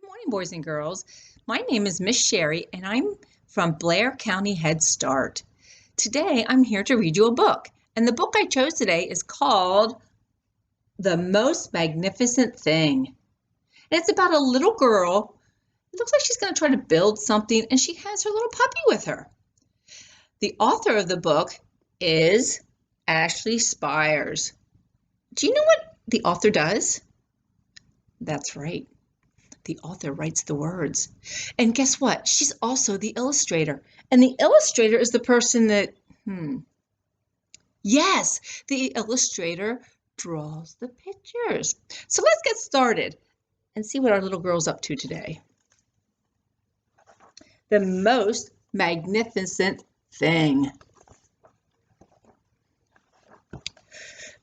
Good morning, boys and girls. My name is Miss Sherri, and I'm from Blair County Head Start. Today, I'm here to read you a book, and the book I chose today is called The Most Magnificent Thing. And it's about a little girl. It looks like she's going to try to build something, and she has her little puppy with her. The author of the book is Ashley Spires. Do you know what the author does? That's right. The author writes the words. And guess what? She's also the illustrator. And the illustrator is the person that, yes, the illustrator draws the pictures. So let's get started and see what our little girl's up to today. The most magnificent thing.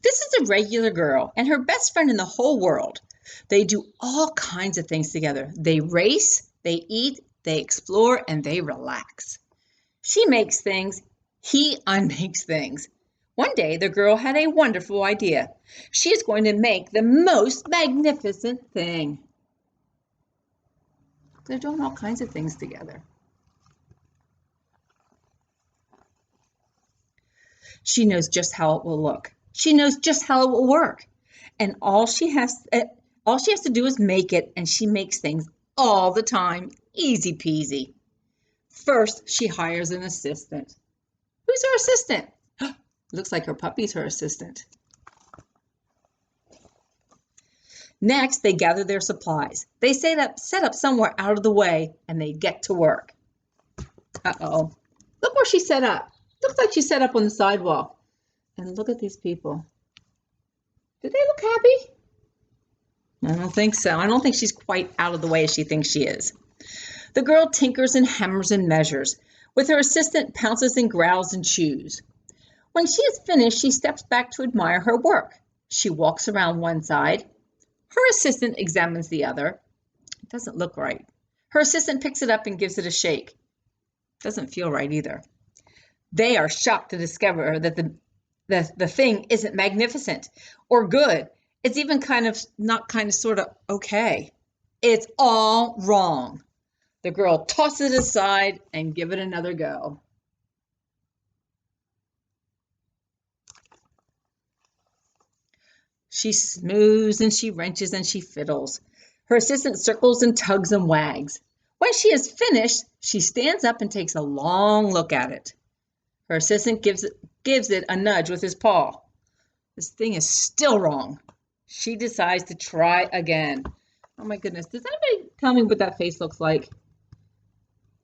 This is a regular girl and her best friend in the whole world. They do all kinds of things together. They race, they eat, they explore, and they relax. She makes things, he unmakes things. One day, the girl had a wonderful idea. She is going to make the most magnificent thing. They're doing all kinds of things together. She knows just how it will look. She knows just how it will work. And all she has to do is make it, and she makes things all the time, easy peasy. First, she hires an assistant. Who's her assistant? Looks like her puppy's her assistant. Next, they gather their supplies. They set up somewhere out of the way, and they get to work. Uh-oh. Look where she set up. Looks like she set up on the sidewalk. And look at these people. Do they look happy? I don't think so. I don't think she's quite out of the way as she thinks she is. The girl tinkers and hammers and measures. With her assistant, pounces and growls and chews. When she is finished, she steps back to admire her work. She walks around one side. Her assistant examines the other. It doesn't look right. Her assistant picks it up and gives it a shake. Doesn't feel right either. They are shocked to discover that the thing isn't magnificent or good. It's even sort of okay. It's all wrong. The girl tosses it aside and gives it another go. She smooths and she wrenches and she fiddles. Her assistant circles and tugs and wags. When she is finished, she stands up and takes a long look at it. Her assistant gives it a nudge with his paw. This thing is still wrong. She decides to try again. Oh my goodness. Does anybody tell me what that face looks like?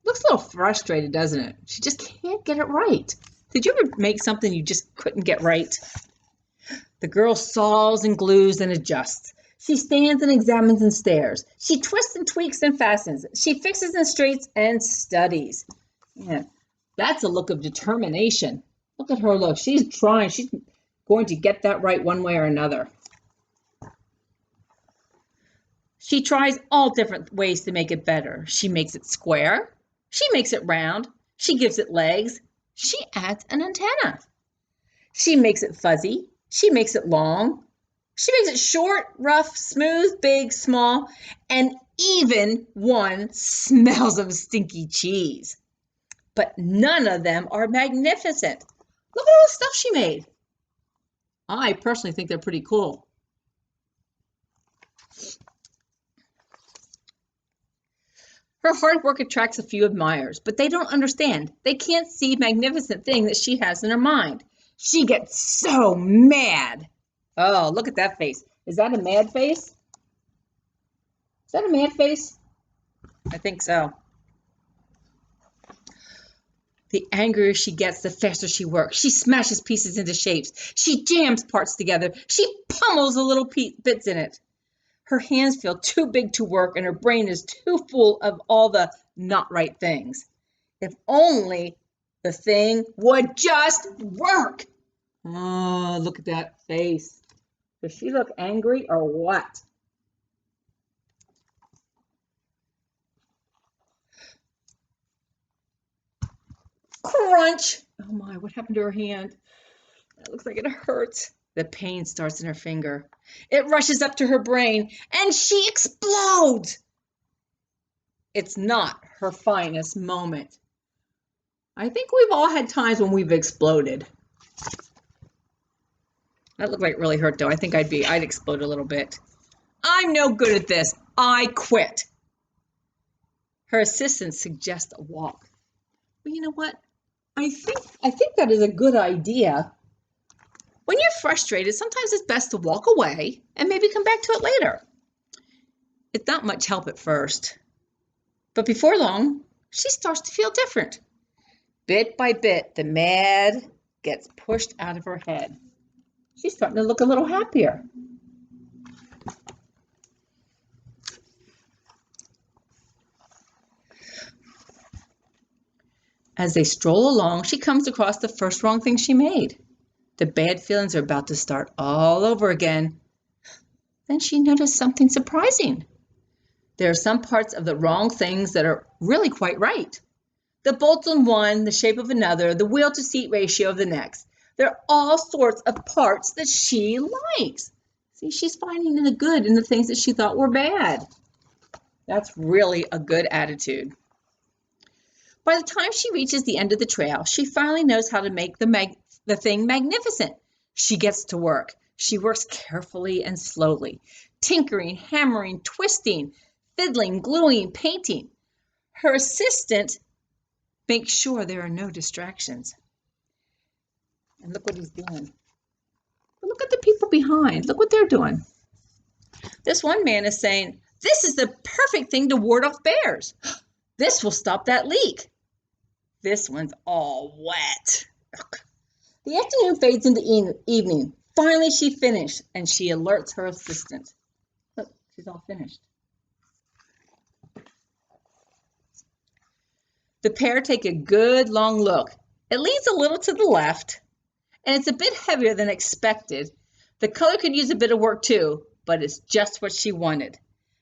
Looks a little frustrated, doesn't it? She just can't get it right. Did you ever make something you just couldn't get right? The girl saws and glues and adjusts. She stands and examines and stares. She twists and tweaks and fastens. She fixes and straightens and studies. Yeah, that's a look of determination. Look at her look. She's trying. She's going to get that right one way or another. She tries all different ways to make it better. She makes it square. She makes it round. She gives it legs. She adds an antenna. She makes it fuzzy. She makes it long. She makes it short, rough, smooth, big, small, and even one smells of stinky cheese. But none of them are magnificent. Look at all the stuff she made. I personally think they're pretty cool. Her hard work attracts a few admirers, but they don't understand. They can't see the magnificent thing that she has in her mind. She gets so mad. Oh, look at that face. Is that a mad face? Is that a mad face? I think so. The angrier she gets, the faster she works. She smashes pieces into shapes. She jams parts together. She pummels the little bits in it. Her hands feel too big to work, and her brain is too full of all the not right things. If only the thing would just work. Oh, look at that face. Does she look angry or what? Crunch! Oh my, what happened to her hand? That looks like it hurts. The pain starts in her finger. It rushes up to her brain, and she explodes. It's not her finest moment. I think we've all had times when we've exploded. That looked like it really hurt though. I think I'd explode a little bit. I'm no good at this. I quit. Her assistant suggests a walk. Well, you know what? I think that is a good idea. When you're frustrated, sometimes it's best to walk away and maybe come back to it later. It's not much help at first. But before long, she starts to feel different. Bit by bit, the mad gets pushed out of her head. She's starting to look a little happier. As they stroll along, she comes across the first wrong thing she made. The bad feelings are about to start all over again. Then she noticed something surprising. There are some parts of the wrong things that are really quite right. The bolts on one, the shape of another, the wheel to seat ratio of the next. There are all sorts of parts that she likes. See, she's finding the good in the things that she thought were bad. That's really a good attitude. By the time she reaches the end of the trail, she finally knows how to make the thing magnificent. She gets to work. She works carefully and slowly, tinkering, hammering, twisting, fiddling, gluing, painting. Her assistant makes sure there are no distractions. And look what he's doing. But look at the people behind. Look what they're doing. This one man is saying, "This is the perfect thing to ward off bears. This will stop that leak." This one's all wet. Ugh. The afternoon fades into evening. Finally, she finished, and she alerts her assistant. Look, she's all finished. The pair take a good long look. It leans a little to the left, and it's a bit heavier than expected. The color could use a bit of work too, but it's just what she wanted.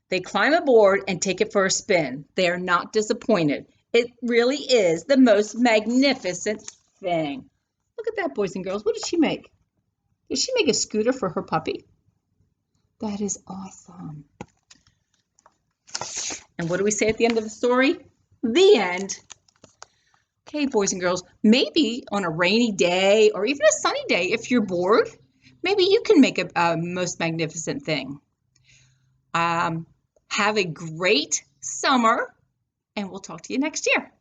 They climb aboard and take it for a spin. They are not disappointed. It really is the most magnificent thing. Look at that, boys and girls. What did she make? Did she make a scooter for her puppy? That is awesome. And what do we say at the end of the story? The end. Okay, boys and girls, maybe on a rainy day or even a sunny day, if you're bored, maybe you can make a most magnificent thing. Have a great summer, and we'll talk to you next year.